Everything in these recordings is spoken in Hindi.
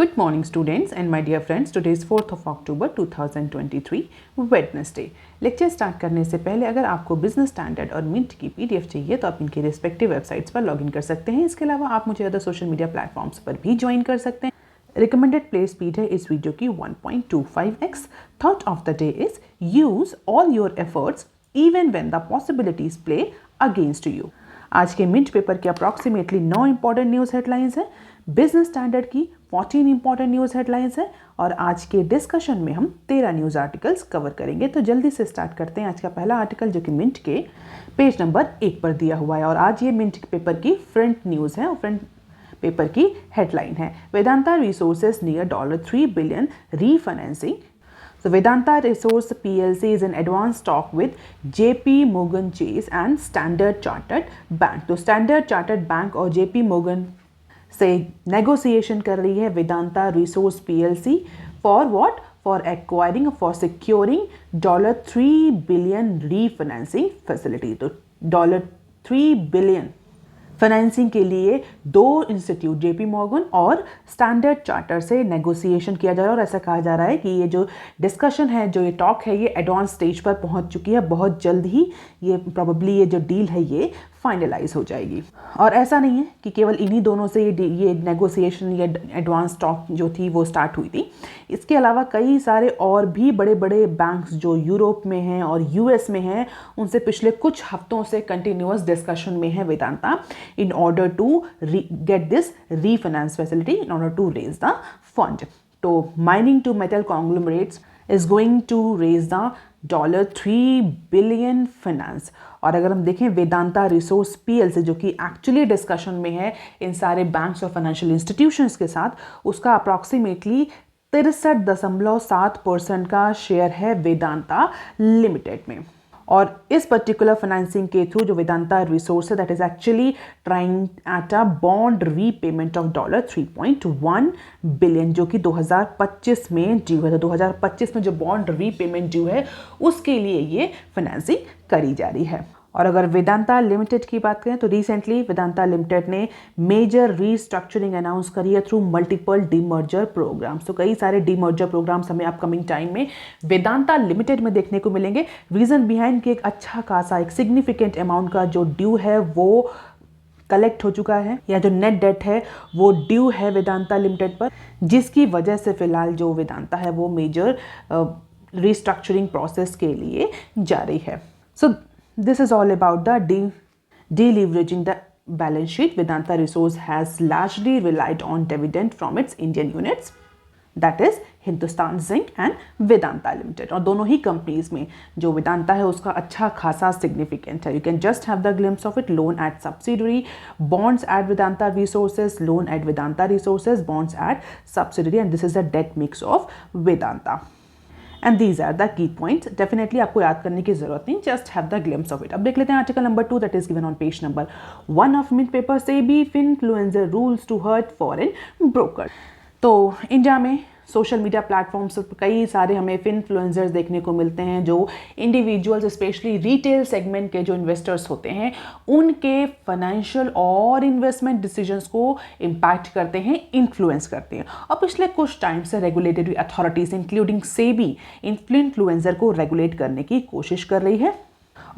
Good morning students and my dear friends, today is 4th of October 2023 Wednesday। Lecture start करने से पहले अगर आपको बिजनेस स्टैंडर्ड और मिंट की पीडीएफ चाहिए तो आप इनके रिस्पेक्टिव वेबसाइट्स पर लॉगिन कर सकते हैं। इसके अलावा आप मुझे अदर सोशल मीडिया प्लेटफॉर्म्स पर भी ज्वाइन कर सकते हैं। रिकमेंडेड प्ले स्पीड है इस वीडियो की 1.25x। Thought of the day is use all your efforts even when the possibilities play against you. आज के मिंट पेपर के अप्रॉक्सीमेटली 9 इंपॉर्टेंट न्यूज़ हेडलाइंस हैं, बिजनेस स्टैंडर्ड की 14 इंपॉर्टेंट न्यूज़ हेडलाइंस हैं और आज के डिस्कशन में हम 13 न्यूज़ आर्टिकल्स कवर करेंगे। तो जल्दी से स्टार्ट करते हैं। आज का पहला आर्टिकल जो कि मिंट के पेज नंबर 1 पर दिया हुआ है और आज ये मिंट पेपर की फ्रंट न्यूज़ है और फ्रंट पेपर की हेडलाइन है Vedanta resources near $3 billion refinancing. So Vedanta Resource PLC is in advanced talk with JP Morgan Chase and Standard Chartered Bank। तो Standard Chartered Bank और JP Morgan से negotiation कर रही है Vedanta resource PLC for what? For acquiring, for securing $3 billion refinancing facility। तो $3 billion फाइनेंसिंग के लिए 2 इंस्टीट्यूट जेपी मॉर्गन और स्टैंडर्ड चार्टर से नेगोशिएशन किया जा रहा है और ऐसा कहा जा रहा है कि ये जो डिस्कशन है, जो ये टॉक है, ये एडवांस स्टेज पर पहुंच चुकी है। बहुत जल्द ही ये प्रोबेबली ये जो डील है ये फाइनलाइज हो जाएगी। और ऐसा नहीं है कि केवल इन्हीं दोनों से ये नेगोशिएशन या एडवांस टॉक जो थी वो स्टार्ट हुई थी। इसके अलावा कई सारे और भी बड़े बड़े बैंक्स जो यूरोप में हैं और यूएस में हैं उनसे पिछले कुछ हफ्तों से कंटिन्यूअस डिस्कशन में है Vedanta in order to get this refinance facility, in order to raise the fund. So mining to metal conglomerates is going to raise the $3 billion finance। और अगर हम देखें वेदांता रिसोर्स पीएलसी जो कि एक्चुअली डिस्कशन में है इन सारे बैंक्स और फाइनेंशियल इंस्टीट्यूशंस के साथ, उसका अप्रॉक्सीमेटली 63.7% का शेयर है वेदांता लिमिटेड में। और इस पर्टिकुलर फाइनेंसिंग के थ्रू जो वेदांता रिसोर्स है that is actually trying at a bond repayment of $3.1 billion जो कि 2025 में ड्यू है। तो 2025 में जो बॉन्ड रीपेमेंट ड्यू है उसके लिए ये फाइनेंसिंग करी जा रही है। और अगर वेदांता लिमिटेड की बात करें तो रिसेंटली वेदांता लिमिटेड ने मेजर रीस्ट्रक्चरिंग अनाउंस करी है थ्रू मल्टीपल डीमर्जर प्रोग्राम्स। तो कई सारे डीमर्जर प्रोग्राम्स हमें अपकमिंग टाइम में वेदांता लिमिटेड में देखने को मिलेंगे। रीजन बिहाइंड कि एक अच्छा खासा एक सिग्निफिकेंट अमाउंट का जो ड्यू है वो कलेक्ट हो चुका है या जो नेट डेट है वो ड्यू है वेदांता लिमिटेड पर, जिसकी वजह से फिलहाल जो वेदांता है वो मेजर रीस्ट्रक्चरिंग प्रोसेस के लिए जा रही है। सो this is all about the deleveraging the balance sheet. Vedanta Resource has largely relied on dividend from its Indian units, that is Hindustan Zinc and Vedanta Limited। और दोनों ही कंपनीज में जो वेदांता है उसका अच्छा खासा सिग्निफिकेंट है। You can just have the glimpse of it। Loan at subsidiary, bonds at Vedanta Resources, loan at Vedanta Resources, bonds at subsidiary, and this is the debt mix of Vedanta। And these are the key points. Definitely आपको याद करने की जरूरत नहीं, just have the glimpse of it. अब देख लेते हैं article number 2 that is given on page number 1 of mint paper. SEBI finfluencer rules to hurt foreign broker. तो इंडिया में सोशल मीडिया प्लेटफॉर्म्स पर कई सारे हमें फिनफ्लुएंसर्स देखने को मिलते हैं जो इंडिविजुअल्स स्पेशली रिटेल सेगमेंट के जो इन्वेस्टर्स होते हैं उनके फाइनेंशियल और इन्वेस्टमेंट डिसीजंस को इम्पैक्ट करते हैं, इन्फ्लुएंस करते हैं। और पिछले कुछ टाइम से regulatory authorities including SEBI influencer को रेगुलेट करने की कोशिश कर रही है।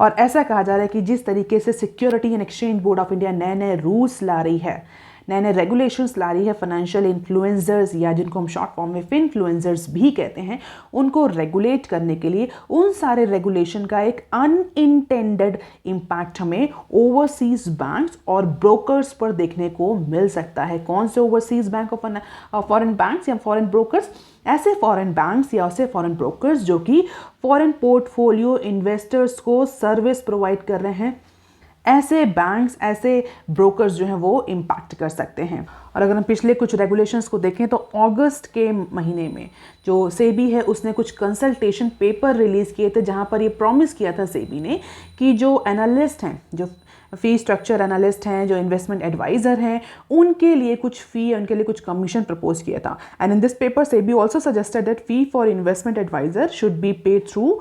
और ऐसा कहा जा रहा है कि जिस तरीके से security and exchange board of India नए नए रूल्स ला रही है, नए नए रेगुलेशंस ला रही है फाइनेंशियल इन्फ्लुएंसर्स या जिनको हम शॉर्ट फॉर्म में फिनफ्लुएंसर्स भी कहते हैं, उनको रेगुलेट करने के लिए उन सारे रेगुलेशन का एक अनइंटेंडेड इम्पैक्ट हमें ओवरसीज बैंक्स और ब्रोकर्स पर देखने को मिल सकता है। कौन से ओवरसीज बैंक और फॉरेन बैंक्स या फॉरेन ब्रोकर्स? ऐसे फॉरेन बैंक्स या ऐसे फॉरेन ब्रोकर्स जो कि फॉरेन पोर्टफोलियो इन्वेस्टर्स को सर्विस प्रोवाइड कर रहे हैं, ऐसे बैंक्स, ऐसे ब्रोकर्स जो हैं वो इम्पैक्ट कर सकते हैं। और अगर हम पिछले कुछ रेगुलेशंस को देखें तो अगस्त के महीने में जो सेबी है उसने कुछ कंसल्टेशन पेपर रिलीज़ किए थे जहां पर ये प्रॉमिस किया था सेबी ने कि जो एनालिस्ट हैं, जो फी स्ट्रक्चर एनालिस्ट हैं, जो इन्वेस्टमेंट एडवाइज़र हैं, उनके लिए कुछ फ़ी, उनके लिए कुछ कमीशन प्रपोज किया था। And in this paper SEBI also suggested that fee for investment adviser should be paid through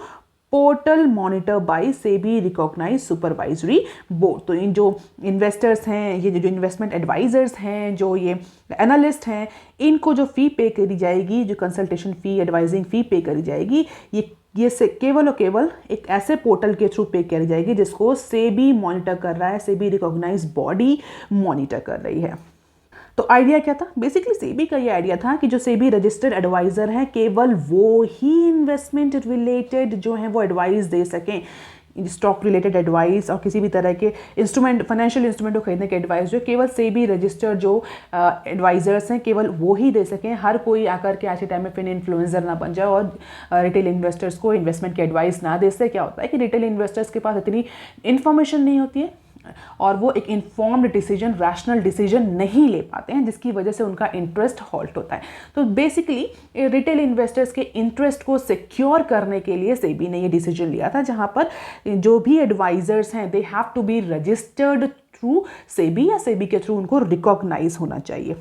portal monitor by SEBI recognise supervisory board. तो इन जो इन्वेस्टर्स हैं, ये जो इन्वेस्टमेंट एडवाइजर्स हैं, जो ये एनालिस्ट हैं, इनको जो फ़ी पे करी जाएगी, जो कंसल्टेशन फ़ी, एडवाइजिंग फ़ी पे करी जाएगी, ये से केवल और केवल एक ऐसे पोर्टल के थ्रू पे करी जाएगी जिसको सेबी मॉनिटर कर रहा है, सेबी रिकॉग्नाइज बॉडी मॉनिटर कर रही है। तो आइडिया क्या था? बेसिकली सेबी का ये आइडिया था कि जो सेबी रजिस्टर्ड एडवाइज़र हैं, केवल वो ही इन्वेस्टमेंट रिलेटेड जो हैं वो एडवाइस दे सकें, स्टॉक रिलेटेड एडवाइस और किसी भी तरह के इंस्ट्रूमेंट, फाइनेंशियल इंस्ट्रूमेंट को खरीदने के एडवाइस जो केवल सेबी रजिस्टर्ड जो एडवाइजर्स हैं केवल वो ही दे सकें। हर कोई आकर के आज के टाइम में फिन इन्फ्लुएंसर ना बन जाए और रिटेल इन्वेस्टर्स को इन्वेस्टमेंट की एडवाइस ना दे। से क्या होता है कि रिटेल इन्वेस्टर्स के पास इतनी इन्फॉर्मेशन नहीं होती है और वो एक इन्फॉर्म्ड डिसीजन, रैशनल डिसीजन नहीं ले पाते हैं, जिसकी वजह से उनका इंटरेस्ट हॉल्ट होता है। तो बेसिकली रिटेल इन्वेस्टर्स के इंटरेस्ट को सिक्योर करने के लिए सेबी ने ये डिसीजन लिया था, जहां पर जो भी एडवाइजर्स हैं they have to be registered through SEBI या सेबी के थ्रू उनको रिकॉग्नाइज होना चाहिए।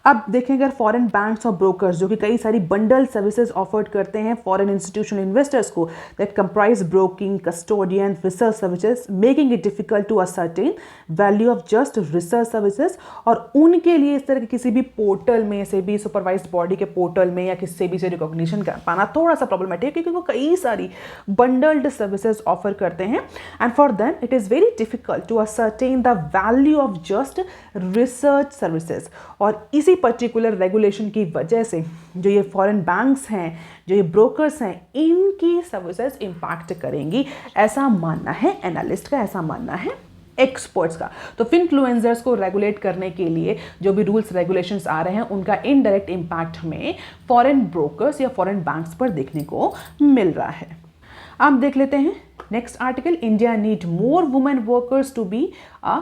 अब देखें अगर फॉरेन बैंक्स और ब्रोकर्स जो कि कई सारी बंडल सर्विसेज ऑफर्ड करते हैं फॉरेन इंस्टीट्यूशनल इन्वेस्टर्स को, that comprise broking, custodian, research services, making it difficult to ascertain value of just research services, और उनके लिए इस तरह के किसी भी पोर्टल में, सेबी सुपरवाइज्ड बॉडी के पोर्टल में या किसी सेबी से रिकॉग्निशन कर पाना थोड़ा सा प्रॉब्लमेटिक है, क्योंकि वो कई सारी बंडल्ड सर्विसेज ऑफर करते हैं and for them it is very difficult to ascertain the value of just research services. और इसी पर्टिकुलर रेगुलेशन की वजह से जो ये फॉरेन बैंक्स हैं, जो ये ब्रोकर्स हैं, इनकी सर्विसेज इंपैक्ट करेंगी, ऐसा मानना है एनालिस्ट का, ऐसा मानना है एक्सपर्ट्स का। तो फिनफ्लुएंसर्स को रेगुलेट करने के लिए जो भी रूल्स रेगुलेशंस आ रहे हैं उनका इनडायरेक्ट इंपैक्ट हमें फॉरेन ब्रोकर्स या फॉरेन बैंक्स पर देखने को मिल रहा है। अब देख लेते हैं next article, India need more women workers to be a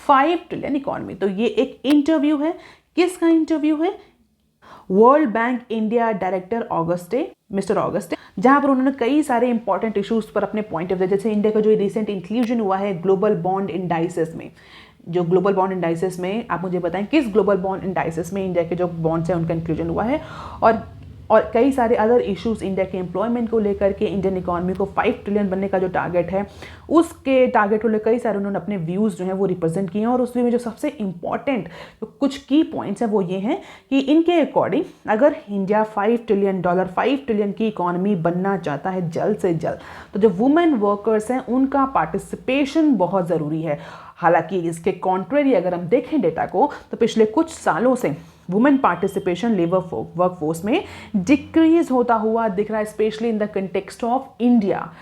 5 trillion economy. तो ये एक इंटरव्यू है, किसका इंटरव्यू है? World Bank India director Auguste, Mister Auguste, जहां पर उन्होंने कई सारे इंपॉर्टेंट इश्यूज पर अपने पॉइंट ऑफ व्यू, जैसे इंडिया का जो रिसेंट इंक्लूजन हुआ है ग्लोबल बॉन्ड इंडाइसेस में, जो ग्लोबल बॉन्ड इंडाइसेस में आप मुझे बताएं किस ग्लोबल बॉन्ड इंडाइसेस में इंडिया के जो बॉन्ड्स हैं उनका इंक्लूजन हुआ है, और कई सारे अदर इश्यूज इंडिया के एम्प्लॉयमेंट को लेकर के, इंडियन इकोनॉमी को 5 ट्रिलियन बनने का जो टारगेट है उसके टारगेट को लेकर कई सारे उन्होंने अपने व्यूज़ जो हैं वो रिप्रेजेंट किए हैं। और उसमें जो सबसे इंपॉर्टेंट जो कुछ की पॉइंट्स हैं वो ये हैं कि इनके अकॉर्डिंग अगर इंडिया $5 ट्रिलियन की इकोनॉमी बनना चाहता है जल्द से जल्द, तो जो वुमेन वर्कर्स हैं उनका पार्टिसिपेशन बहुत ज़रूरी है। हालांकि इसके कॉन्ट्रेरी अगर हम देखें डेटा को, तो पिछले कुछ सालों से वुमेन पार्टिसिपेशन लेबर वर्कफोर्स में डिक्रीज होता हुआ दिख रहा है, specially in the context of India.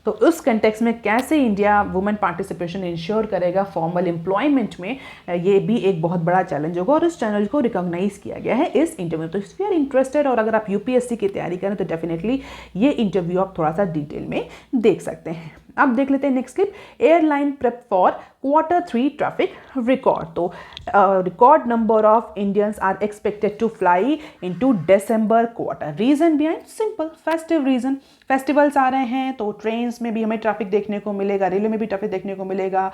तो उस कंटेक्स्ट में कैसे इंडिया वुमेन पार्टिसिपेशन इंश्योर करेगा फॉर्मल एम्प्लॉयमेंट में, ये भी एक बहुत बड़ा चैलेंज होगा और इस चैलेंज को रिकॉग्नाइज किया गया है इस इंटरव्यू। तो इफ यू आर इंटरेस्टेड और अगर आप यूपीएससी की तैयारी करें तो डेफिनेटली ये इंटरव्यू आप थोड़ा सा डिटेल में देख सकते हैं। अब देख लेते हैं next clip, airline prep for Q3 traffic record. तो record number of Indians are expected to fly into December quarter. Reason behind simple, festive reason, festivals आ रहे हैं तो ट्रेन्स में भी हमें ट्रैफिक देखने को मिलेगा, रेलवे में भी ट्रैफिक देखने को मिलेगा,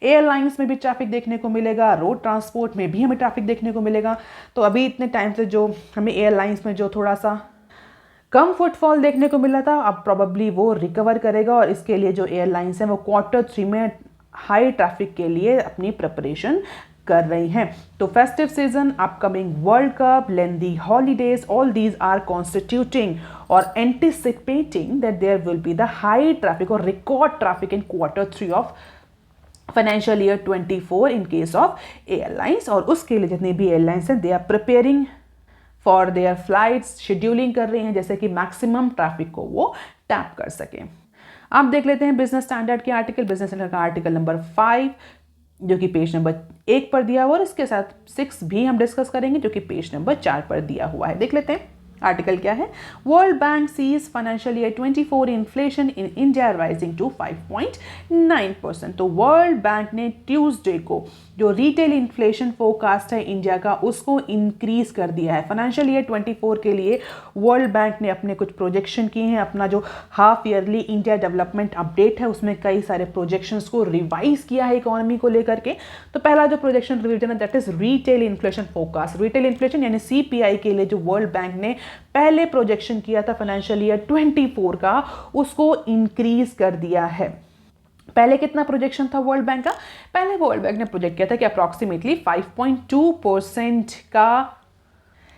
एयरलाइंस में भी ट्रैफिक देखने को मिलेगा, रोड ट्रांसपोर्ट में भी हमें ट्रैफिक देखने को मिलेगा। तो अभी इतने टाइम से जो हमें एयरलाइंस में जो थोड़ा सा कम फुटफॉल देखने को मिला था, अब प्रॉबली वो रिकवर करेगा और इसके लिए जो एयरलाइंस हैं वो Q3 में हाई ट्रैफिक के लिए अपनी प्रिपरेशन कर रही हैं। तो festive season, upcoming world cup, lengthy holidays, all these are constituting और anticipating that there will be the high traffic और record traffic in Q3 of financial year 24 in case of airlines. और उसके लिए जितनी भी एयरलाइंस हैं they are preparing for their flights, scheduling कर रही हैं जैसे कि मैक्सिमम ट्रैफिक को वो टैप कर सकें। अब देख लेते हैं बिजनेस स्टैंडर्ड के आर्टिकल, बिजनेस स्टैंडर्ड का आर्टिकल नंबर 5 जो कि पेज नंबर 1 पर दिया हुआ और इसके साथ 6 भी हम डिस्कस करेंगे जो कि पेज नंबर 4 पर दिया हुआ है। देख लेते हैं आर्टिकल क्या है। World Bank sees financial year 24 inflation in India rising to 5.9%। तो वर्ल्ड बैंक ने ट्यूसडे को जो रिटेल इन्फ्लेशन फोरकास्ट है इंडिया का उसको इंक्रीज कर दिया है। फाइनेंशियल ईयर 24 के लिए वर्ल्ड बैंक ने अपने कुछ प्रोजेक्शन किए हैं। अपना जो half yearly India development update है उसमें कई सारे प्रोजेक्शंस को रिवाइज किया है इकोनॉमी को लेकर के। तो पहला जो प्रोजेक्शन रिवीजन है that is retail inflation forecast. Retail inflation यानी CPI के लिए जो वर्ल्ड बैंक ने पहले प्रोजेक्शन किया था फाइनेंशियल ईयर 24 का उसको इंक्रीज कर दिया है। पहले कितना प्रोजेक्शन था वर्ल्ड बैंक का? पहले वर्ल्ड बैंक ने प्रोजेक्ट किया था कि अप्रॉक्सीमेटली 5.2% का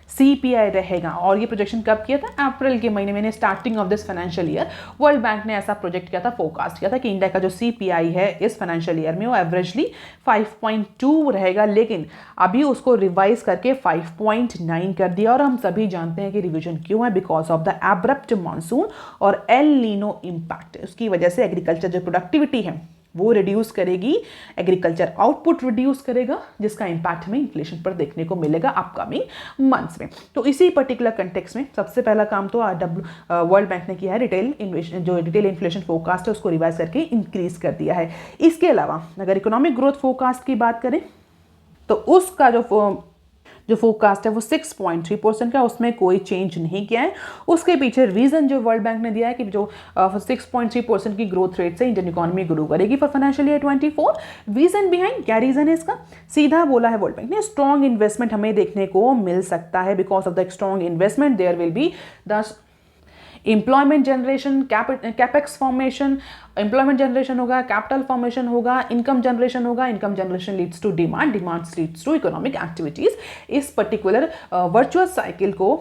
CPI रहेगा। और ये प्रोजेक्शन कब किया था? अप्रैल के महीने में, starting of this financial year world Bank ने ऐसा प्रोजेक्ट किया था, फोरकास्ट किया था कि इंडिया का जो CPI है इस फाइनेंशियल ईयर में वो एवरेजली 5.2 रहेगा, लेकिन अभी उसको रिवाइज करके 5.9 कर दिया। और हम सभी जानते हैं कि रिवीजन क्यों है, because of the abrupt monsoon और एल नीनो इम्पैक्ट। उसकी वजह से एग्रीकल्चर जो प्रोडक्टिविटी है वो रिड्यूस करेगी, एग्रीकल्चर आउटपुट रिड्यूस करेगा, जिसका इंपैक्ट हमें इन्फ्लेशन पर देखने को मिलेगा अपकमिंग मंथ्स में। तो इसी पर्टिकुलर कंटेक्स्ट में सबसे पहला काम तो वर्ल्ड बैंक ने किया है, रिटेल इन्फ्लेशन फोरकास्ट है उसको रिवाइज करके इंक्रीज कर दिया है। इसके अलावा अगर इकोनॉमिक ग्रोथ फोरकास्ट की बात करें तो उसका जो फोरकास्ट है वो 6.3% का, उसमें कोई चेंज नहीं किया है। उसके पीछे रीजन जो वर्ल्ड बैंक ने दिया है कि जो 6.3% की ग्रोथ रेट से इंडियन इकोनॉमी ग्रो करेगी for financial year 24। Reason behind, क्या रीजन है इसका? सीधा बोला है वर्ल्ड बैंक ने, स्ट्रॉन्ग इन्वेस्टमेंट हमें देखने को मिल सकता है। Because of the strong investment there will be the employment generation, capex formation, employment generation होगा, कैपिटल फॉर्मेशन होगा, इनकम जनरेशन होगा, income generation leads to demand, demand leads to economic activities. इस पर्टिकुलर वर्चुअल साइकिल को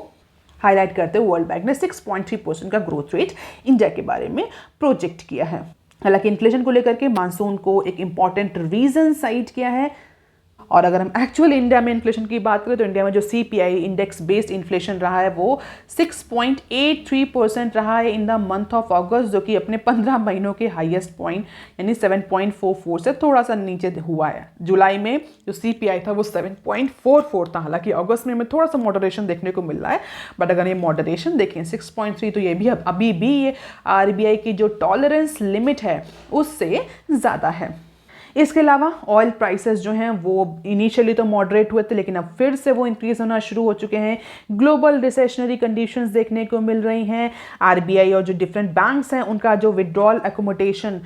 हाईलाइट करते हुए वर्ल्ड बैंक ने 6.3% का ग्रोथ रेट इंडिया के बारे में प्रोजेक्ट किया है। हालांकि इन्फ्लेशन को लेकर के मानसून को एक इंपॉर्टेंट रीजन साइट किया है। और अगर हम एक्चुअल इंडिया में इन्फ्लेशन की बात करें तो इंडिया में जो CPI इंडेक्स बेस्ड इन्फ्लेशन रहा है वो 6.83% रहा है इन द मंथ ऑफ अगस्त, जो कि अपने 15 महीनों के हाईएस्ट पॉइंट यानी 7.44 से थोड़ा सा नीचे हुआ है। जुलाई में जो CPI था वो 7.44 था। हालांकि अगस्त में हमें थोड़ा सा मॉडरेशन देखने को मिल रहा है, बट अगर ये मॉडरेशन देखें 6.3 तो ये भी अभी भी ये RBI की जो टॉलरेंस लिमिट है उससे ज़्यादा है। इसके अलावा ऑयल प्राइसेस जो हैं वो इनिशियली तो मॉडरेट हुए थे, लेकिन अब फिर से वो इंक्रीज होना शुरू हो चुके हैं। ग्लोबल रिसेशनरी कंडीशंस देखने को मिल रही हैं। RBI और जो डिफरेंट बैंक्स हैं उनका जो विड्रॉल एकोमोडेशन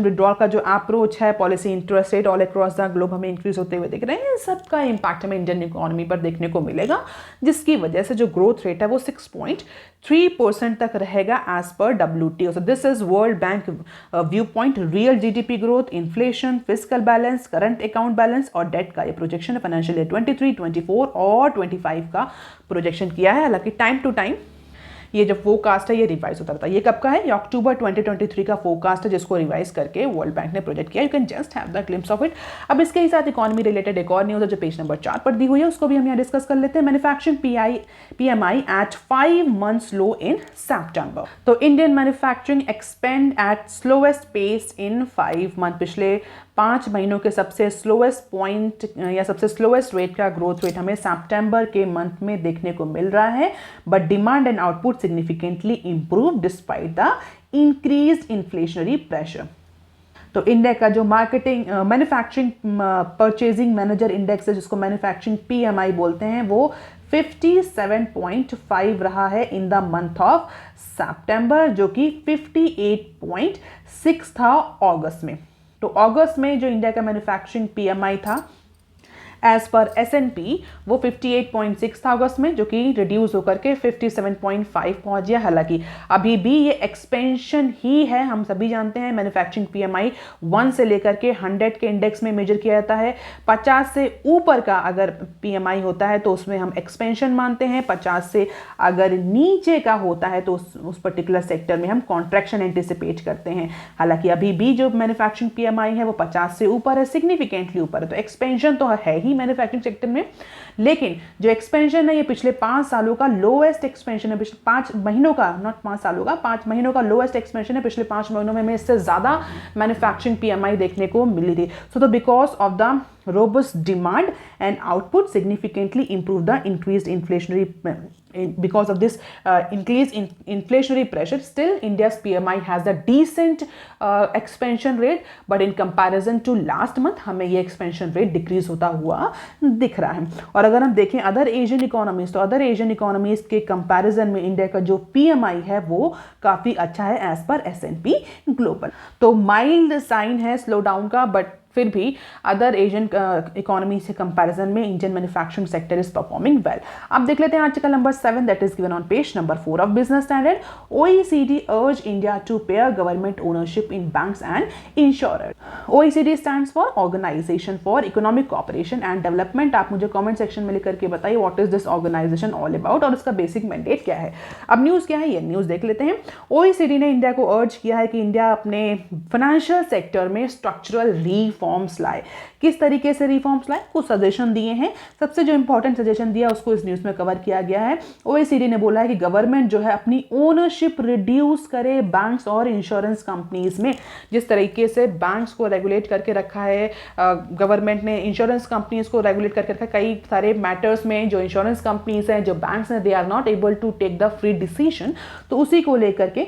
विड्रॉल का जो अप्रोच है, policy interest rate all across the globe हमें इंक्रीज होते हुए दिख रहे हैं। सबका इंपैक्ट हमें इंडियन इकोनॉमी पर देखने को मिलेगा, जिसकी वजह से जो ग्रोथ रेट है वो 6.3% तक रहेगा as per WTO। So this is World Bank view point. Real GDP growth, inflation, fiscal balance, current account balance और डेट का ये प्रोजेक्शन है फाइनेंशियल ईयर 23, 24 और 25 का प्रोजेक्शन किया है। हालांकि टाइम टू टाइम ये जो फोरकास्ट है ये रिवाइज होता रहता है। ये कब का है? ये अक्टूबर 2023 का फोरकास्ट है, जिसको रिवाइज करके वर्ल्ड बैंक ने प्रोजेक्ट किया। You can just have the glimpse of it. अब इसके ही साथ इकोनॉमी रिलेटेड एक और न्यूज़ है जो पेज नंबर 4 पर दी हुई है, उसको भी हम यहाँ डिस्कस कर लेते हैं। Manufacturing PMI at 5 months low in September. तो Indian manufacturing expand at slowest pace in 5 months। पिछले 5 महीनों के सबसे स्लोएस्ट पॉइंट या सबसे स्लोएस्ट रेट का ग्रोथ रेट हमें सितंबर के मंथ में देखने को मिल रहा है। But demand and output significantly improve despite the increase inflationary pressure. तो इंडिया का जो मैन्युफैक्चरिंग परचेजिंग मैनेजर इंडेक्स है, जिसको मैन्युफैक्चरिंग PMI बोलते हैं, वो 57.5 रहा है इन द मंथ ऑफ सितंबर, जो कि 58.6 था अगस्त में। तो अगस्त में जो इंडिया का मैन्युफैक्चरिंग PMI था एज पर S&P वो 58.6 था अगस्त में, जो कि रिड्यूस होकर के 57.5 पहुंच गया। हालांकि अभी भी ये एक्सपेंशन ही है। हम सभी जानते हैं मैन्युफैक्चरिंग PMI 1 से लेकर के 100 के इंडेक्स में मेजर किया जाता है। 50 से ऊपर का अगर PMI होता है तो उसमें हम एक्सपेंशन मानते हैं। 50 से अगर नीचे का होता है तो उस पर्टिकुलर सेक्टर में हम कॉन्ट्रैक्शन एंटिसिपेट करते हैं। हालांकि अभी भी जो मैन्युफैक्चरिंग PMI है वो 50 से ऊपर है, सिग्निफिकेंटली ऊपर है। तो एक्सपेंशन तो है ही मैन्युफैक्चरिंग सेक्टर में, लेकिन जो एक्सपेंशन है ये पिछले 5 सालों का लोएस्ट एक्सपेंशन है। पिछले 5 महीनों का, नॉट 5 सालों का, 5 महीनों का लोएस्ट एक्सपेंशन है। पिछले 5 महीनों में इससे ज्यादा मैन्युफैक्चरिंग PMI देखने को मिली थी। So the because of the robust demand and output significantly improve the increased inflationary because of this increase in inflationary pressure, still India's PMI has a decent expansion rate, but in comparison to last month हमें ये expansion rate decrease होता हुआ दिख रहा है. और अगर हम देखें अदर एशियन इकोनॉमीज, तो अदर एशियन इकोनॉमीज के कंपैरिजन में इंडिया का जो PMI है वो काफ़ी अच्छा है एज पर S&P ग्लोबल. तो माइल्ड साइन है स्लो डाउन का, बट फिर भी अदर एशियन इकोनॉमी से कंपैरिजन में Indian manufacturing sector is performing well. अब देख लेते हैं article number 7 that is given on page number 4 of business standard. OECD urge India to pair government ownership in banks and insurers. OECD stands for Organization for Economic Cooperation and Development. आप मुझे कमेंट सेक्शन में लिख करके बताइए what is this organisation all about और उसका बेसिक मैंडेट क्या है. अब न्यूज़ क्या है, ये न्यूज़ देख लेते हैं. OECD ने इंडिया को अर्ज किया है कि इंडिया अपने फाइनेंशियल सेक्टर में स्ट्रक्चरल रिफॉर्म्स लाए. किस तरीके से रिफॉर्म्स लाए, कुछ सजेशन दिए हैं. सबसे जो इंपॉर्टेंट सजेशन दिया उसको इस न्यूज़ में कवर किया गया है. OECD ने बोला है कि गवर्नमेंट जो है अपनी ओनरशिप रिड्यूस करे बैंक्स और इंश्योरेंस कंपनीज में. जिस तरीके से बैंक्स को रेगुलेट करके रखा है गवर्नमेंट ने, इंश्योरेंस कंपनीज को रेगुलेट करके रखा है. कई सारे मैटर्स में जो इंश्योरेंस कंपनीज हैं, जो बैंक्स हैं, they are not able to take the free decision. तो उसी को लेकर के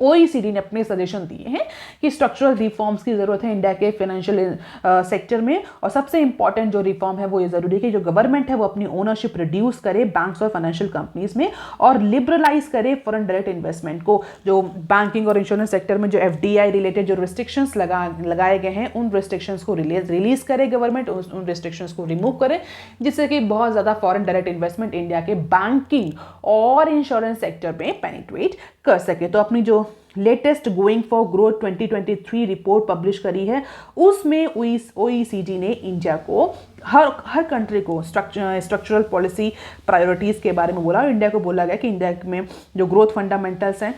OECD ने अपने सजेशन दिए हैं कि स्ट्रक्चरल रिफॉर्म्स की जरूरत है इंडिया के फाइनेंशियल सेक्टर में. और सबसे इंपॉर्टेंट जो रिफॉर्म है वो ये जरूरी है कि जो गवर्नमेंट है वो अपनी ओनरशिप रिड्यूस करे बैंक्स और फाइनेंशियल कंपनीज में और लिबरलाइज करे फॉरेन डायरेक्ट इन्वेस्टमेंट को. जो बैंकिंग और इंश्योरेंस सेक्टर में जो FDI रिलेटेड जो रिस्ट्रिक्शंस लगाए गए हैं उन रिस्ट्रिक्शंस को रिलीज करे गवर्नमेंट, उन रिस्ट्रिक्शंस को रिमूव करे, जिससे कि बहुत ज़्यादा फॉरेन डायरेक्ट इन्वेस्टमेंट इंडिया के बैंकिंग और इंश्योरेंस सेक्टर में पेनिट्रेट कर सके. तो अपनी जो latest going for growth 2023 report publish करी है उसमें OECD ने इंडिया को हर कंट्री को स्ट्रक्चरल पॉलिसी प्रायोरिटीज़ के बारे में बोला. इंडिया को बोला गया कि इंडिया में जो ग्रोथ फंडामेंटल्स हैं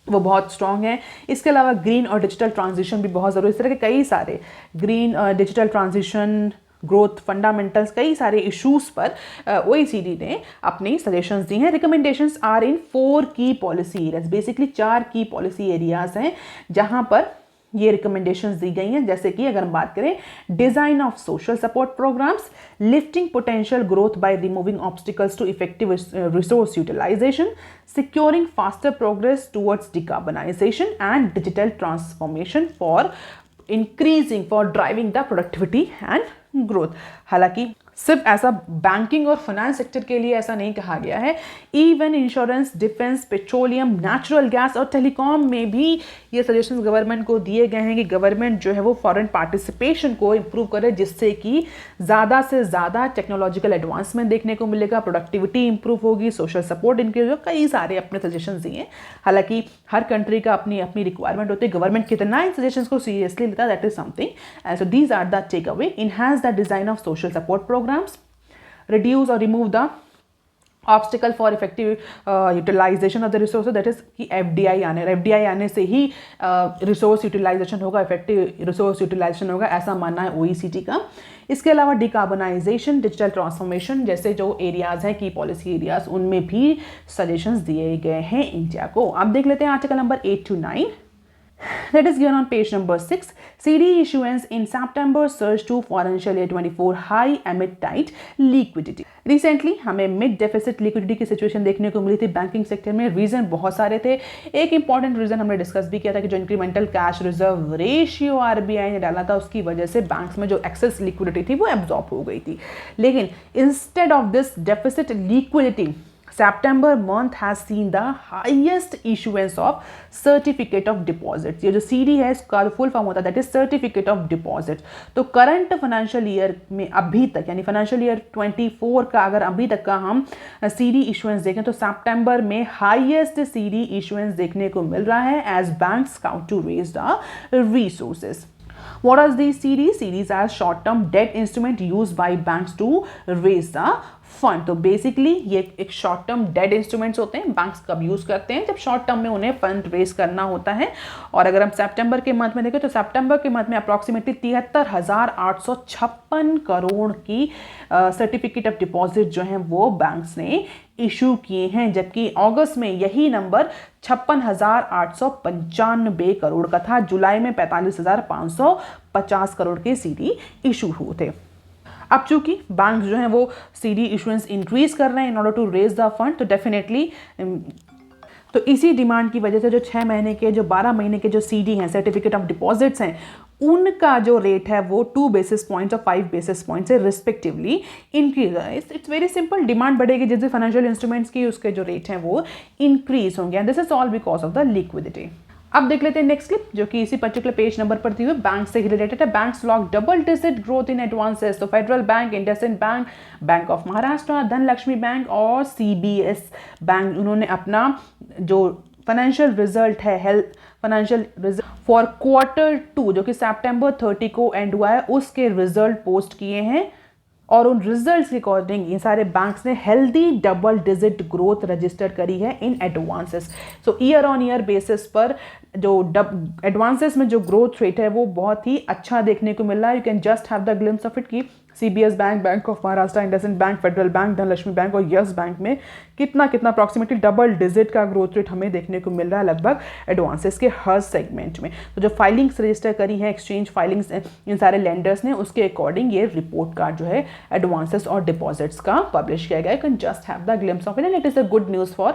वो बहुत स्ट्रॉन्ग है. इसके अलावा ग्रीन और डिजिटल ट्रांजिशन भी बहुत ज़रूरी. इस तरह के कई सारे green digital transition, growth fundamentals, कई सारे इश्यूज पर OECD ने अपनी सजेशंस दी हैं. रिकमेंडेशंस आर इन 4 की पॉलिसी एरियाज. बेसिकली 4 की पॉलिसी एरियाज हैं जहां पर ये रिकमेंडेशंस दी गई हैं. जैसे कि अगर हम बात करें design of social support programmes, lifting potential growth by removing obstacles to effective resource utilisation, securing faster progress towards decarbonization and digital transformation for driving the productivity and growth. हालांकि सिर्फ ऐसा बैंकिंग और फाइनेंस सेक्टर के लिए ऐसा नहीं कहा गया है. Even insurance, defence, petroleum, natural gas और टेलीकॉम में भी ये सजेशंस गवर्नमेंट को दिए गए हैं कि गवर्नमेंट जो है वो फॉरेन पार्टिसिपेशन को इम्प्रूव करे, जिससे कि ज़्यादा से ज़्यादा टेक्नोलॉजिकल एडवांसमेंट देखने को मिलेगा, प्रोडक्टिविटी इंप्रूव होगी, सोशल सपोर्ट इंक्रीज होगा. कई सारे अपने सजेशंस दिए हैं. हालांकि हर कंट्री का अपनी अपनी रिक्वायरमेंट होती है. गवर्नमेंट कितना इन सजेशंस को सीरियसली लेता है, that is something. So these are the takeaway. Enhance the design of social support programs, reduce or remove the obstacle for effective utilization of the resources, that is कि FDI आने से ही रिसोर्स यूटिलाइजेशन होगा, इफेक्टिव रिसोर्स यूटिलाइजेशन होगा, ऐसा मानना है OECD का. इसके अलावा डिकार्बोनाइजेशन, डिजिटल ट्रांसफॉर्मेशन जैसे जो एरियाज हैं की पॉलिसी एरियाज, उनमें भी सजेशंस दिए गए हैं इंडिया को. अब देख लेते हैं article number 8 to 9 that is given on page number 6. CD issuance in September surged to financial year 24 high amid tight liquidity. Recently हमें मिड डेफिसिट लिक्विडिटी की सिचुएशन देखने को मिली थी बैंकिंग सेक्टर में. रीजन बहुत सारे थे. एक इंपॉर्टेंट रीजन हमने डिस्कस भी किया था कि जो incremental cash reserve ratio RBI ने डाला था उसकी वजह से बैंक्स में जो एक्सेस लिक्विडिटी थी वो एब्जॉर्ब हो गई थी. लेकिन instead of this deficit liquidity, September month has seen the highest issuance of certificate of deposits. ये जो CD है इसका फुल फॉर्म होता है that is certificate of deposit. तो करंट फाइनेंशियल ईयर में अभी तक यानी फाइनेंशियल ईयर 24 का अगर अभी तक का हम CD इशुएंस देखें तो सितंबर में हाईएस्ट CD इशुएंस देखने को मिल रहा है as banks count to raise the resources. What are these CDs? CDs are short-term debt instrument used by banks to raise the fund. तो बेसिकली ये एक शॉर्ट टर्म डेट इंस्ट्रूमेंट्स होते हैं. बैंक्स कब यूज करते हैं, जब शॉर्ट टर्म में उन्हें फंड रेज करना होता है. और अगर हम सितंबर के मंथ में देखें तो सितंबर के मंथ में अप्रॉक्सीमेटली 73,856 करोड़ की सर्टिफिकेट ऑफ डिपॉजिट जो हैं वो बैंक्स ने इशू किए हैं, जबकि अगस्त में यही नंबर 56,895 करोड़ का था. जुलाई में 45,550 करोड़ के CD इशू हुए थे. अब चूंकि बैंक जो हैं वो CD इशुएंस इंक्रीज कर रहे हैं in order to raise the fund, तो डेफिनेटली तो इसी डिमांड की वजह से जो 6 महीने के, जो 12 महीने के जो CD हैं, सर्टिफिकेट ऑफ डिपॉजिट्स हैं, उनका जो रेट है वो 2 बेसिस पॉइंट्स और 5 बेसिस पॉइंट से रिस्पेक्टिवली इंक्रीज है। इट्स वेरी सिंपल, डिमांड बढ़ेगी जिस फाइनेंशियल इंस्ट्रूमेंट्स की, उसके जो रेट हैं वो इंक्रीज होंगे, and this is all because of the liquidity. अब देख लेते हैं नेक्स्ट क्लिप, जो कि इसी पर्टिकुलर पेज नंबर पर दी हुई बैंक से ही रिलेटेड है। Banks lock double digit growth in advances. तो federal bank, IndusInd bank, bank of Maharashtra, Dhanlaxmi bank और CBS बैंक, उन्होंने अपना जो फाइनेंशियल रिजल्ट है, health financial result for Q2 जो कि September 30 को एंड हुआ है, उसके रिजल्ट पोस्ट किए हैं, और उन रिजल्ट्स के अकॉर्डिंग ये सारे बैंक्स ने healthy double digit growth register करी है in advances. So year on year basis पर जो एडवांसेस में जो ग्रोथ रेट है वो बहुत ही अच्छा देखने को मिल रहा है। You can just have the glimpse of it कि CBS bank, bank of Maharashtra, IndusInd bank, federal bank, Dhanlaxmi bank और यस बैंक में कितना अप्रॉक्सीमेटली डबल डिजिट का ग्रोथ रेट हमें देखने को मिल रहा है लगभग एडवांसेस के हर सेगमेंट में। तो जो फाइलिंग्स रजिस्टर करी है, एक्सचेंज फाइलिंग्स इन सारे लेंडर्स ने, उसके अकॉर्डिंग ये रिपोर्ट कार्ड जो है एडवांसेस और डिपॉजिट्स का पब्लिश किया गया है। You can just have the glimpse of it and it is a good news for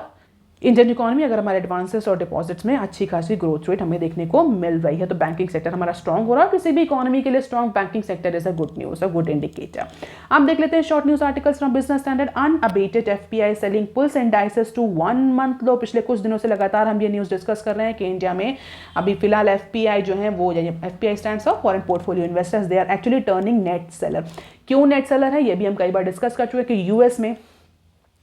Indian economy, अगर हमारे एडवांसेस और डिपॉजिट्स में अच्छी खासी ग्रोथ रेट हमें देखने को मिल रही है, तो बैंकिंग सेक्टर हमारा स्ट्रॉन्ग हो रहा है। किसी भी इकोनॉमी के लिए strong banking sector is a good news, a good indicator. अब देख लेते हैं short news articles from Business Standard. Unabated FPI selling pulls indices to 1 month low. पिछले कुछ दिनों से लगातार हम ये न्यूज़ डिस्कस कर रहे हैं कि इंडिया में अभी फिलहाल FPI जो है वो, FPI stands for foreign portfolio investors, they are actually turning net seller. क्यों नेट सेलर है, ये भी हम कई बार डिस्कस कर चुके हैं कि US में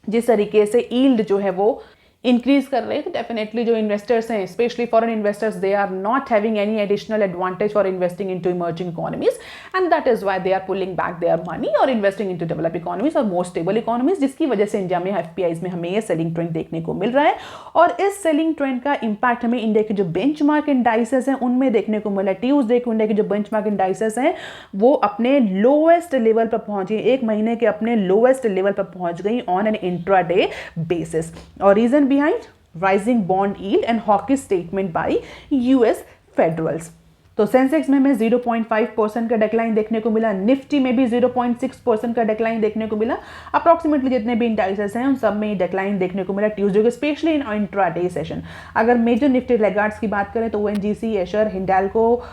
जिस तरीके से यील्ड जो है वो इंक्रीज कर रहे हैं, तो डेफिनेटली जो इन्वेस्टर्स हैं, specially foreign investors, they are not having any additional advantage for investing into emerging economies, and that is why they are pulling back their money और इन्वेस्टिंग इनटू डेवलप इकोनॉमीज और मोर स्टेबल इकोनॉमीज, जिसकी वजह से इंडिया में FPIs में हमें ये सेलिंग ट्रेंड देखने को मिल रहा है। और इस सेलिंग ट्रेंड का इंपैक्ट हमें इंडिया के जो बेंचमार्क इंडाइसेस हैं उनमें देखने को मिला। ट्यूसडे को इंडिया के जो बेंचमार्क इंडाइसेस हैं वो अपने लोएस्ट लेवल पर पहुंच गई, एक महीने के अपने लोएस्ट लेवल पर पहुंच गई ऑन एन इंट्राडे बेसिस। और reason behind rising bond yield and hawkish statement by US Federals। तो सेंसेक्स में हमें 0.5% का डिक्लाइन देखने को मिला, निफ्टी में भी 0.6% का डिक्लाइन देखने को मिला। अप्रॉक्सीमेटली जितने भी इंडाइसेस हैं उन सब में डिक्लाइन देखने को मिला ट्यूसडे को, स्पेशली इन इंट्राडे सेशन। अगर मेजर निफ्टी लैगार्ड्स की बात करें तो ONGC, एशर, हिंडाल्को,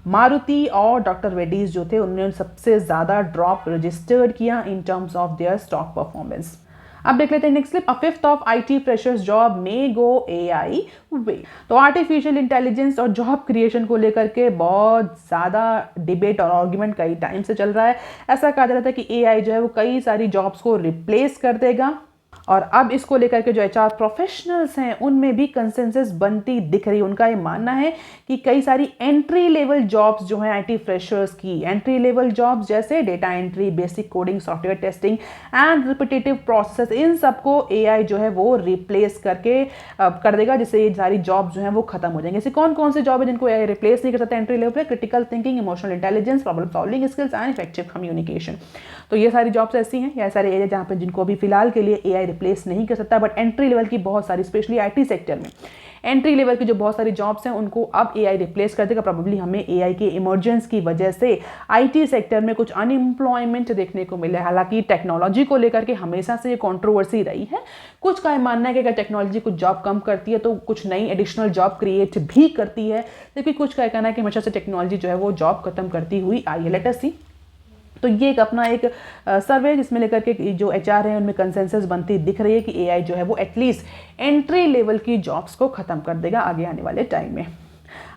मारुति और डॉक्टर रेड्डीज जो थे उन्होंने सबसे ज़्यादा ड्रॉप रजिस्टर्ड किया in terms of their stock performance. अब देख लेते हैं next clip. A fifth of IT freshers job may go AI वे। तो आर्टिफिशियल इंटेलिजेंस और जॉब क्रिएशन को लेकर के बहुत ज़्यादा डिबेट और आर्ग्यूमेंट कई टाइम से चल रहा है। ऐसा कहा जा रहा था कि AI जो है वो कई सारी जॉब्स को रिप्लेस कर देगा, और अब इसको लेकर के जो HR प्रोफेशनल्स हैं उनमें भी कंसेंसस बनती दिख रही है। उनका ये मानना है कि कई सारी एंट्री लेवल जॉब्स जो हैं IT फ्रेशर्स की, एंट्री लेवल जॉब्स जैसे data entry, basic coding, software testing and repetitive process, इन सबको AI जो है वो रिप्लेस करके कर देगा, जिससे ये सारी जॉब जो है वो खत्म हो जाएंगे। ऐसे कौन कौन से जॉब है जिनको AI रिप्लेस नहीं कर सकता एंट्री लेवल पर? Critical thinking, emotional intelligence, problem solving skills and effective communication. तो ये सारी जॉब्स ऐसी हैं, या सारे एरिया जहाँ पे जिनको अभी फिलहाल के लिए AI रिप्लेस नहीं कर सकता, बट एंट्री लेवल की बहुत सारी, स्पेशली IT सेक्टर में एंट्री लेवल की जो बहुत सारी जॉब्स हैं उनको अब AI रिप्लेस कर देगा। प्रॉब्लली हमें AI के इमर्जेंस की वजह से IT सेक्टर में कुछ अनएम्प्लॉयमेंट देखने को मिला है। हालांकि टेक्नोलॉजी को लेकर के हमेशा से ये कंट्रोवर्सी रही है। कुछ का मानना है कि अगर टेक्नोलॉजी कुछ जॉब कम करती है तो कुछ नई एडिशनल जॉब क्रिएट भी करती है, जबकि कुछ का कहना है कि हमेशा से टेक्नोलॉजी जो है वो जॉब खत्म करती हुई आई है। लेट अस सी। तो ये एक अपना एक सर्वे जिसमें लेकर के जो HR है उनमें कंसेंसस बनती दिख रही है कि AI जो है वो एटलीस्ट एंट्री लेवल की जॉब्स को खत्म कर देगा आगे आने वाले टाइम में।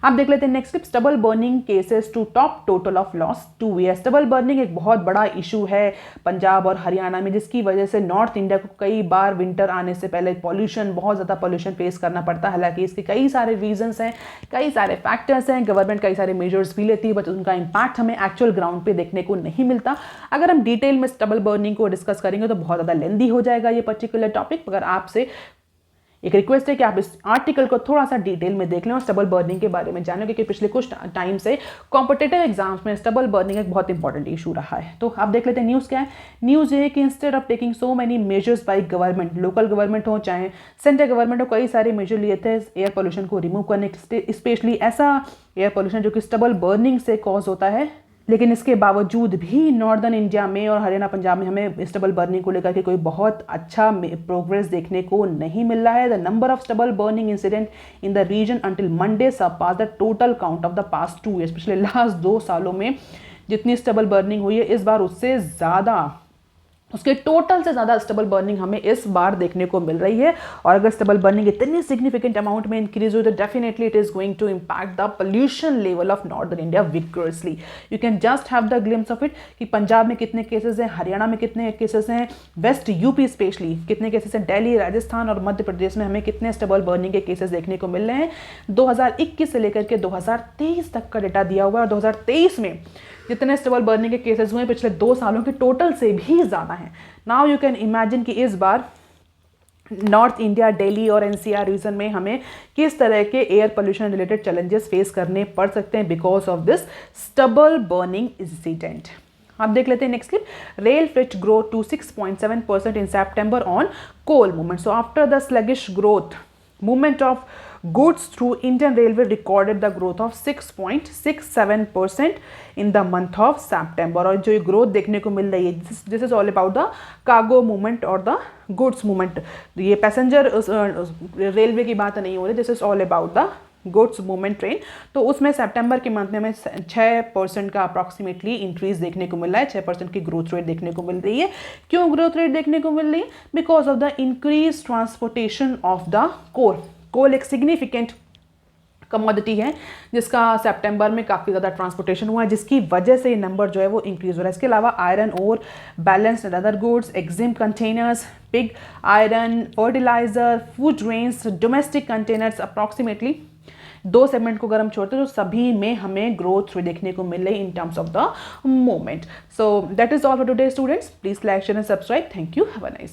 अब देख लेते हैं next clip. Stubble burning cases to top total of last 2 year. Stubble burning एक बहुत बड़ा इशू है पंजाब और हरियाणा में, जिसकी वजह से नॉर्थ इंडिया को कई बार विंटर आने से पहले पॉल्यूशन, बहुत ज़्यादा पॉल्यूशन फेस करना पड़ता है। हालांकि इसके कई सारे रीजंस हैं, कई सारे फैक्टर्स हैं, गवर्नमेंट कई सारे मेजर्स भी लेती है, बट उनका इम्पैक्ट हमें एक्चुअल ग्राउंड पे देखने को नहीं मिलता। अगर हम डिटेल में स्टबल बर्निंग को डिस्कस करेंगे तो बहुत ज़्यादा लेंदी हो जाएगा ये पर्टिकुलर टॉपिक। अगर आपसे एक रिक्वेस्ट है कि आप इस आर्टिकल को थोड़ा सा डिटेल में देख लें और स्टबल बर्निंग के बारे में जानें, क्योंकि पिछले कुछ टाइम से कॉम्पिटिटिव एग्जाम्स में स्टबल बर्निंग एक बहुत इंपॉर्टेंट इशू रहा है। तो आप देख लेते हैं न्यूज़ क्या है। न्यूज़ ये है कि instead of taking so many measures by government, local government हो चाहे सेंट्रल गवर्नमेंट हो, कई सारे मेजर लिए थे एयर पोल्यूशन को रिमूव करने, स्पेशली ऐसा एयर पोल्यूशन जो कि स्टबल बर्निंग से कॉज होता है। लेकिन इसके बावजूद भी नॉर्दर्न इंडिया में और हरियाणा पंजाब में हमें स्टबल बर्निंग को लेकर के कोई बहुत अच्छा प्रोग्रेस देखने को नहीं मिल रहा है. The number of stubble burning incident in the region until Monday surpass the total count of the past 2 years. पिछले लास्ट 2 सालों में जितनी स्टबल बर्निंग हुई है इस बार उससे ज़्यादा, उसके टोटल से ज़्यादा स्टबल बर्निंग हमें इस बार देखने को मिल रही है. और अगर स्टबल बर्निंग इतनी सिग्निफिकेंट अमाउंट में इंक्रीज हुई तो definitely it is going to impact the pollution level of northern India vigorously. You can just have the glimpse of it कि पंजाब में कितने केसेस हैं, हरियाणा में कितने केसेस हैं, वेस्ट यूपी स्पेशली कितने केसेस हैं, दिल्ली, राजस्थान और मध्य प्रदेश में हमें कितने स्टबल बर्निंग के केसेस देखने को मिल रहे हैं. 2021 से लेकर के 2023 तक का डेटा दिया हुआ है और 2023 में जितने स्टबल बर्निंग के केसेस हुए पिछले 2 सालों के टोटल से भी ज़्यादा हैं. नाउ यू कैन इमेजिन कि इस बार नॉर्थ इंडिया, दिल्ली और एनसीआर रीजन में हमें किस तरह के air pollution related challenges face करने पड़ सकते हैं because of this stubble burning incident. आप देख लेते हैं next clip. Rail freight grow to 6.7% in September on coal movement. So after the sluggish growth movement of goods through Indian Railway recorded the growth of 6.67% in the month of September. और जो ग्रोथ देखने को मिल रही है this is all about the cargo movement और द गुड्स मूवमेंट. ये पैसेंजर रेलवे की बात नहीं हो रही, this is all about the goods movement train. तो उसमें सितंबर के मंथ में हमें 6% का अप्रॉक्सीमेटली इंक्रीज देखने को मिल रहा है, 6% की ग्रोथ रेट देखने को मिल रही है. क्यों ग्रोथ रेट देखने को मिल रही है? Because of the increase transportation of the coal. Coal एक सिग्निफिकेंट कमोडिटी है जिसका सितंबर में काफ़ी ज़्यादा ट्रांसपोर्टेशन हुआ है जिसकी वजह से ये नंबर जो है वो इंक्रीज हो रहा है. इसके अलावा आयरन और balanced and other goods, exim containers, pig iron, fertiliser, food grains, domestic containers approximately 2 segment को अगर हम छोड़ते हैं तो सभी में हमें ग्रोथ देखने को मिल रही in terms of the movement. So that is all for today students. Please like, share and subscribe. Thank you. Have a nice day.